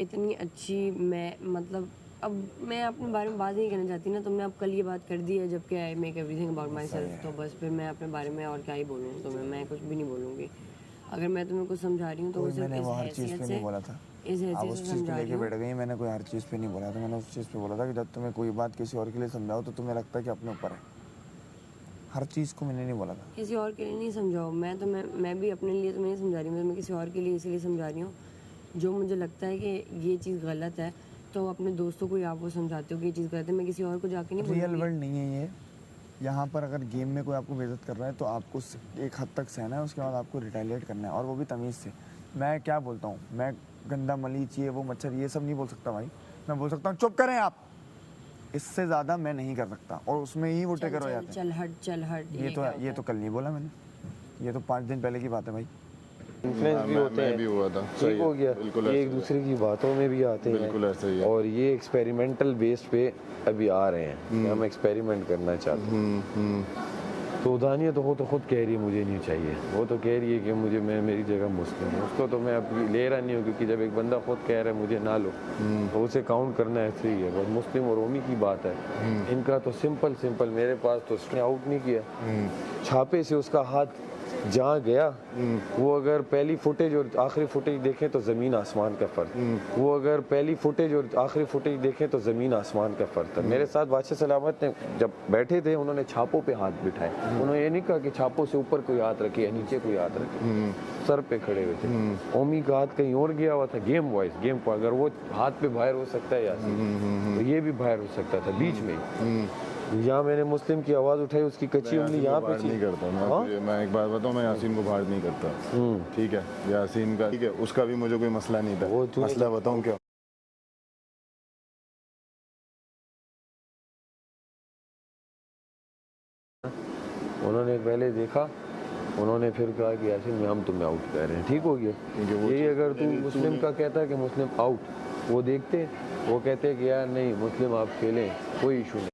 इतनी अच्छी मैं मतलब अब मैं अपने बारे में बात नहीं करना चाहती ना, तो मैं अब कल ये बात कर दी है जबकि I make everything about my self, तो बस फिर मैं अपने बारे में और क्या ही बोलूँ, तो मैं कुछ भी नहीं बोलूँगी। अगर मैं तुम्हें कुछ समझा रही हूँ तो वो सिर्फ मैंने इस वो हर चीज़ हैसियत पे से नहीं बोला था, इस आप हैसियत उस से चीज़ पे समझा रही लेके बैठ हूँ। गई। मैंने कोई हर चीज़ पे नहीं बोला था, मैंने उस चीज़ पे बोला था कि जब तुम्हें कोई बात किसी और के लिए समझाओ तो तुम्हें लगता है कि अपने ऊपर है। हर चीज़ को मैंने नहीं बोला था। किसी और के लिए नहीं समझाओ, मैं भी अपने लिए तो नहीं समझा रही हूँ, मैं किसी और के लिए इसीलिए समझा रही हूँ जो मुझे लगता है कि ये चीज़ गलत है, तो अपने दोस्तों को ही आप वो समझाते हो कि ये चीज़ गलत है, मैं किसी और को जाके नहीं रियल बोलूँगी। वर्ल्ड नहीं है ये। यहाँ पर अगर गेम में कोई आपको बेइज्जत कर रहा है तो आपको एक हद तक सहना है, उसके बाद आपको रिटेलिएट करना है, और वो भी तमीज़ से। मैं क्या बोलता हूँ, मैं गंदा मलीच ये वो मच्छर ये सब नहीं बोल सकता भाई। मैं बोल सकता हूँ चुप करें आप, इससे ज़्यादा मैं नहीं कर सकता, और उसमें ही वो ट्रिगर हो जाते हैं। चल हट ये तो कल नहीं बोला मैंने, ये तो 5 दिन पहले की बात है भाई। इन्फ्लुएंस भी होते हैं, भी हुआ था, ठीक हो गया, बिल्कुल ये ऐसे एक दूसरे की बातों में भी आते हैं, बिल्कुल ऐसे ही है। और ये एक्सपेरिमेंटल बेस्ड पे अभी आ रहे हैं कि हम एक्सपेरिमेंट करना चाहते हैं। तो दानिया तो वो तो खुद कह रही है मुझे नहीं चाहिए, वो तो कह रही है कि मुझे मैं मेरी जगह मुस्लिम हूँ, उसको तो मैं अब ले रहा नहीं हूँ, क्योंकि जब एक बंदा खुद कह रहा है मुझे ना लो तो उसे काउंट करना ऐसे ही है। बस मुस्लिम और रोमी की बात है, इनका तो सिंपल मेरे पास तो उसने आउट नहीं किया, छापे से उसका हाथ जहाँ गया, वो अगर पहली फुटेज और आखिरी फुटेज देखें तो ज़मीन आसमान का फ़र्क, वो अगर पहली फुटेज और आखिरी फुटेज देखें तो ज़मीन आसमान का फ़र्क था। मेरे साथ बादशाह सलामत ने जब बैठे थे, उन्होंने छापों पे हाथ बिठाए, उन्होंने ये नहीं कहा कि छापों से ऊपर कोई हाथ रखे या नीचे कोई हाथ रखे, सर पे खड़े हुए थे। ओमी का हाथ कहीं और गया हुआ था, गेम वाइज गेम पर अगर वो हाथ पे बाहर हो सकता है यासीन, तो ये भी बाहर हो सकता था बीच में। यहाँ मैंने मुस्लिम की आवाज़ उठाई, उसकी कच्ची उंगली यहाँ पे नहीं करता मैं एक बात बताऊँ, मैं यासीन को बाहर नहीं करता, ठीक है, यासीन का ठीक है, उसका भी मुझे कोई मसला नहीं था। वो मसला बताऊँ क्या, उन्होंने पहले देखा, उन्होंने फिर कहा कि यासीन में हम तुम्हें आउट कर रहे हैं, ठीक हो गया। यही अगर तू मुस्लिम का कहता है कि मुस्लिम आउट, वो देखते, वो कहते कि यार नहीं मुस्लिम आप खेलें कोई इशू नहीं,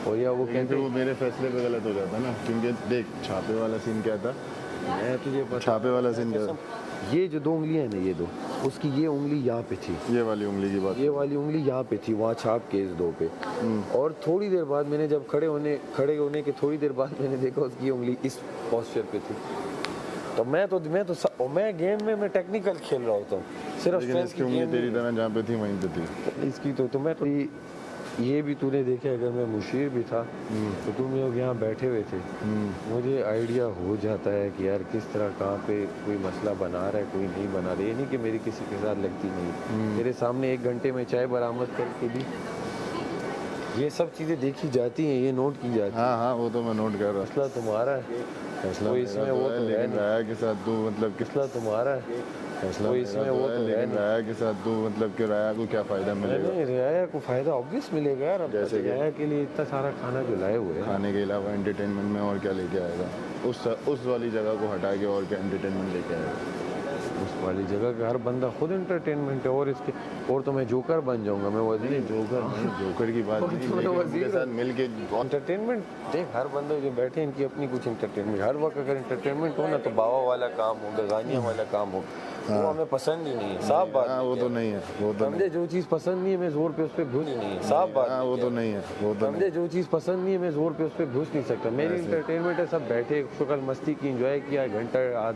और या वो कहते वो मेरे फैसले पे गलत हो जाता ना, क्योंकि देख छापे वाला सीन क्या था, मैं तुझे छापे वाला सीन क्या था, ये जो 2 उंगलियां हैं ना, ये 2, उसकी ये उंगली यहाँ पे थी, ये वाली उंगली की बात, ये वाली उंगली यहाँ पे थी, वहाँ छाप के इस 2 पे, और थोड़ी देर बाद मैंने जब खड़े होने के थोड़ी देर बाद मैंने देखा उसकी उंगली इस पोस्चर पे थी। तो मैं गेम में मैं टेक्निकल खेल रहा होता हूँ, सिर्फ इसकी उंगली तेरी तरह जहाँ पे थी वहीं पे थी इसकी। तो मैं ये भी तूने देखे, अगर मैं मुशीर भी था तो तुम लोग यहाँ बैठे हुए थे, मुझे आइडिया हो जाता है कि यार किस तरह कहाँ पे कोई मसला बना रहा है, कोई नहीं बना रहा। ये नहीं कि मेरी किसी के साथ लगती नहीं, तेरे सामने 1 घंटे में चाय बरामद करके भी ये सब चीज़ें देखी जाती हैं, ये नोट की जाती है। हाँ वो तो मैं नोट कर रहा, मसला तुम्हारा है, फैसला इसमें वो तो लेकिन राया के साथ तू मतलब मसला तुम्हारा है, फैसला इसमें वो तो है नहीं। राया के साथ तू मतलब कि राया को क्या फ़ायदा मिलेगा, नहीं रियाया को फ़ायदा ऑब्वियस मिलेगा यार, अब जैसे रियाया के लिए इतना सारा खाना जो लाए हुए हैं, खाने के अलावा एंटरटेनमेंट में और क्या लेके आएगा, उस वाली जगह को हटा के और क्या एंटरटेनमेंट लेके आएगा, उस वाली जगह का हर बंदा खुद एंटरटेनमेंट है। और इसके और तो मैं जोकर बन जाऊंगा, मैं वजीर जोकर की बात नहीं, उनके साथ मिल के एंटरटेनमेंट देख, हर बंदे जो बैठे इनकी अपनी कुछ एंटरटेनमेंट, हर वक्त अगर एंटरटेनमेंट हो ना तो बाबा वाला काम हो, गगानिया वाला काम हो, वो हमें पसंद ही नहीं है, साफ बात। वो तो नहीं है, वो तो समझे, जो चीज़ पसंद नहीं है मैं जोर पे उस पर घुस नहीं है, साफ बात। वो तो नहीं है, वो तो समझे, जो चीज़ पसंद नहीं है मैं जोर पे उस पर घुस नहीं सकता। मेरी एंटरटेनमेंट है सब बैठे शुक्ल मस्ती की, एंजॉय किया, घंटा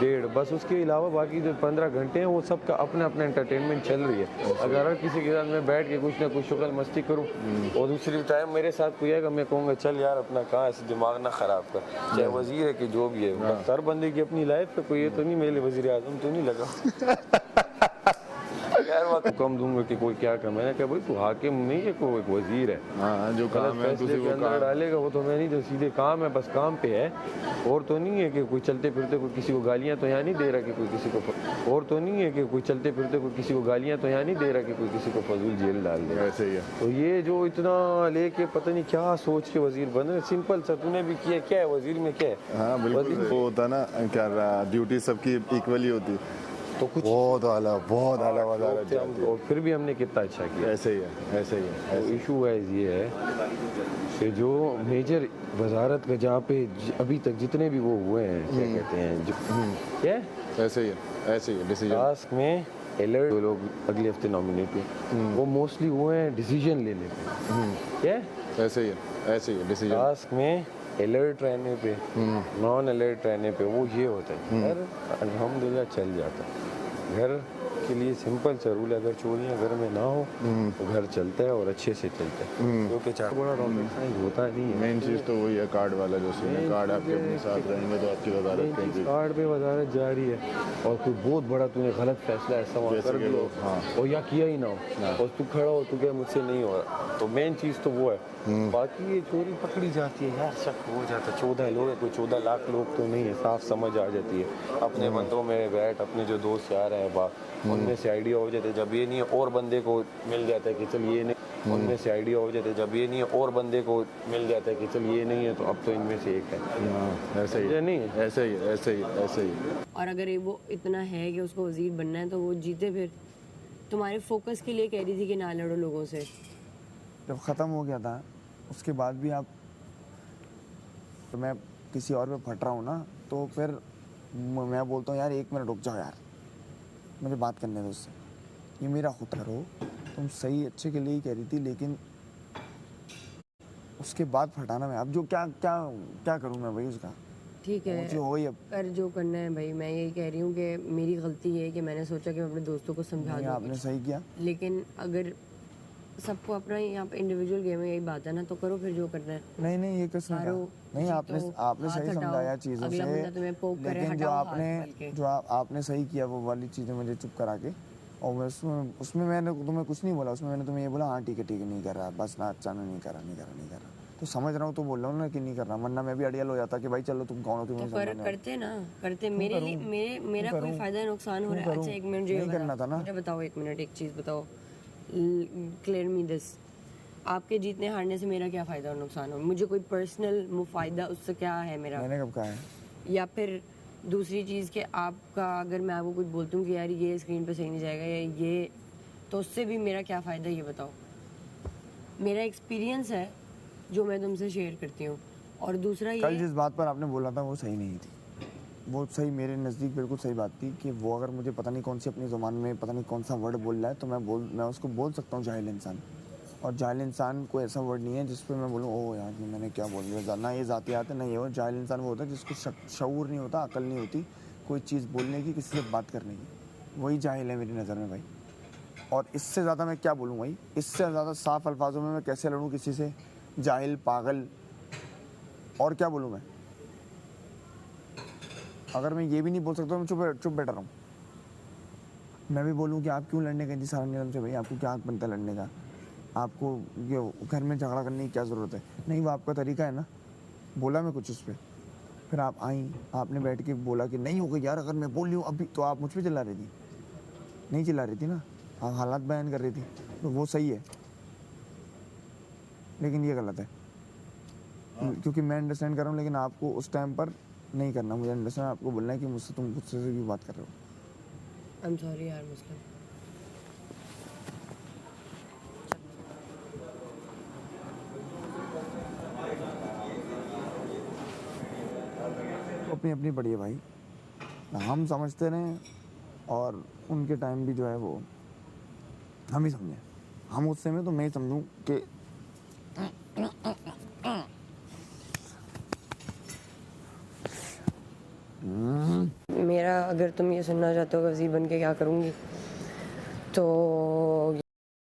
डेढ़, बस उसके अलावा बाकी जो 15 घंटे हैं वो सबका अपना अपना एंटरटेनमेंट चल रही है। अगर हर किसी के साथ मैं बैठ के कुछ ना कुछ शुक्ल मस्ती करूँ और दूसरी टाइम मेरे साथ कोई आएगा, मैं कहूँगा चल यार अपना कहाँ ऐसे दिमाग ना ख़राब कर, चाहे वजीर है कि जो भी है, बस हर बंदे की अपनी लाइफ है, कोई ये तो नहीं मेरे वजीर आज़म तो नहीं लगा यार वक्त कम दूंगा कि कोई क्या कर, मैंने कहा भाई तू हाकिम नहीं है, कोई एक वजीर है, हाँ जो काम है फैसले के अंदर डालेगा वो तो मैं नहीं, जो सीधे काम है बस काम पे है, और तो नहीं है कि कोई चलते फिरते कोई किसी को गालियाँ तो यहाँ नहीं दे रहा कि कोई किसी को, और तो नहीं है कि कोई चलते फिरते कोई किसी को गालियाँ तो यहाँ नहीं दे रहा कि कोई किसी को फजूल जेल डाल दे, ऐसे ही है। तो ये जो इतना लेके पता नहीं क्या सोच के वजीर बन रहे, सिंपल सा तूने भी किया, क्या है वजीर में क्या है, हाँ बिल्कुल वो होता ना, क्या ड्यूटी सबकी इक्वली होती, तो कुछ बहुत आला वाला, और फिर भी हमने कितना अच्छा किया। ऐसे ही है, ऐसे ही है। तो इशू वाइज ये है कि जो मेजर वजारत का जहाँ पे अभी तक जितने भी वो हुए हैं, क्या कहते हैं क्या ऐसे ही है डिसीजन, टास्क में अलर्ट जो लोग अगले हफ्ते नॉमिनेट हुए वो मोस्टली वो हैं डिसीजन लेने पे। क्या ऐसे ही है डिसीजन। टास्क में अलर्ट रहने पे नॉन अलर्ट रहने पे वो ये होता है। घर अल्हम्दुलिल्लाह चल जाता है। घर के लिए सिंपल सा रूल है, अगर चोरियां घर में ना हो तो घर चलता है और अच्छे से चलता है, क्योंकि बड़ा रॉकेट साइंस होता नहीं है। मेन चीज़ तो वही है, कार्ड वाला जो सीन है, कार्ड आपके अपने साथ रहेंगे तो आपकी वजारत कहीं कार्ड पे वजारत जारी है, और कोई बहुत बड़ा तूने गलत फैसला ऐसा वहाँ जैसे कर कि दिया लोग, हाँ। और या किया ही ना हो और तू खड़ा हो तू क्या मुझसे नहीं हो रहा, तो मेन चीज़ तो वो है। बाकी ये चोरी पकड़ी जाती है यार, शक हो जाता है। 14 लोग हैं, कोई 14 लाख लोग तो नहीं है, साफ समझ आ जाती है। अपने बंदों में बैठ, अपने जो दोस्त यार हैं उनमें से आइडिया हो जाता है, जब ये नहीं है और बंदे को मिल जाता है कि चल ये नहीं, उनमें से आइडिया हो जाता है, जब ये नहीं है और बंदे को मिल जाता है कि चल ये नहीं है तो अब तो इनमें से एक है। ऐसे ही ये नहीं है, ऐसे ही। और अगर ये वो इतना है कि उसको वजीर बनना है तो वो जीते। फिर तुम्हारे फोकस के लिए कह रही थी कि ना लड़ो लोगों से। जब ख़त्म हो गया था उसके बाद भी आप, तो मैं किसी और पे फट रहा हूँ ना, तो फिर मैं बोलता हूँ यार 1 मिनट रुक जाओ यार, मुझे बात करने दो उससे, ये मेरा खुद करो, तुम सही अच्छे के लिए ही कह रही थी, लेकिन उसके बाद फटाना मैं अब जो क्या क्या क्या करूँ मैं भाई उसका। ठीक है, मुझे हो ही अब कर जो करना है भाई। मैं यही कह रही हूँ कि मेरी गलती है कि मैंने सोचा कि मैं अपने दोस्तों को समझा नहीं, दूँ आपने कुछ। सही किया। लेकिन अगर सबको अपना यहाँ पे इंडिविजुअल गेम में यही बात है ना, तो करो फिर जो करना है। नहीं ये किसने हारो, कहा? नहीं जीतो, आपने हाथ सही हटाओ, समझाया चीज़ों अगला से, बंदा तुम्हें पोक करे, लेकिन जो हटाओ हाथ आपने बल्कि। जो आपने सही किया वो वाली चीज़ें मुझे चुप करा के, और मैं उसमें मैंने तुम्हें कुछ नहीं बोला, उसमें मैंने तुम्हें ये बोला हाँ ठीक है नहीं कर रहा, बस ना, अच्छा नहीं कर रहा, तो समझ रहा हूँ तो बोल रहा हूँ ना कि नहीं कर रहा, वरना मैं भी अड़ियल हो जाता कि भाई चलो तुम कौन हो, तुम्हें तो कर समझाने वाला। करते ना, करते मेरे लिए मेरा कोई फायदा नुकसान हो रहा है। अच्छा 1 मिनट नहीं करना था ना। मुझे बताओ 1 मिनट, एक चीज़ बताओ, क्लियर मी दिस, आपके जीतने हारने से मेरा क्या फ़ायदा और नुकसान हो? मुझे कोई पर्सनल मुफायदा उससे क्या है मेरा? मैंने कब कहा है? या फिर दूसरी चीज़ कि आपका, अगर मैं आपको कुछ बोलती हूँ कि यार ये स्क्रीन पे सही नहीं जाएगा या ये, तो उससे भी मेरा क्या फ़ायदा, ये बताओ। मेरा एक्सपीरियंस है जो मैं तुमसे शेयर करती हूँ। और दूसरा कल ये, जिस बात पर आपने बोला था वो सही नहीं थी, वो सही मेरे नज़दीक बिल्कुल सही बात थी कि वो अगर मुझे पता नहीं कौन सी अपनी ज़ुबान में पता नहीं कौन सा वर्ड बोल रहा है तो मैं उसको बोल सकता हूँ जाहिल इंसान, और जाहिल इंसान कोई ऐसा वर्ड नहीं है जिस पे मैं बोलूँ ओह यार ये मैंने क्या बोल दिया, ना ये ज़ातियात है ना ये, वो जाहिल इंसान वो होता है जिसको शऊर नहीं होता, अकल नहीं होती कोई चीज़ बोलने की, किसी से बात करने की, वही जाहिल है मेरी नज़र में भाई। और इससे ज़्यादा मैं क्या बोलूँ भाई, इससे ज़्यादा साफ अल्फाजों में मैं कैसे लड़ूँ किसी से, जाहिल पागल, और क्या बोलूँ मैं? अगर मैं ये भी नहीं बोल सकता तो मैं चुप बैठा रहूँ। मैं भी बोलूँ कि आप क्यों लड़ने गए थी सारा नियम से, भाई आपको क्या हक बनता है लड़ने का, आपको ये घर में झगड़ा करने की क्या ज़रूरत है? नहीं वो आपका तरीका है ना। बोला मैं कुछ उस पर, फिर आप आई, आपने बैठ के बोला कि नहीं हो गई यार, अगर मैं बोल रही हूँ अभी, तो आप मुझ पर चिल्ला रही थी, नहीं चिल्ला रही थी ना, आप हालात बयान कर रही थी, तो वो सही है, लेकिन ये गलत है। क्योंकि मैं अंडरस्टैंड कर रहा हूँ, लेकिन आपको उस टाइम पर नहीं करना, मुझे अंडरस्टैंड आपको बोलना है कि मुझसे तुम गुस्से से भी बात कर रहे हो। आई एम सॉरी यार मुस्लिम। अपनी अपनी पड़ी है भाई, हम समझते रहें और उनके टाइम भी जो है वो हम ही समझें, हम गुस्से में तो मैं ही समझूँ कि मेरा, अगर तुम ये सुनना चाहते हो वज़ीर बन के क्या करूँगी, तो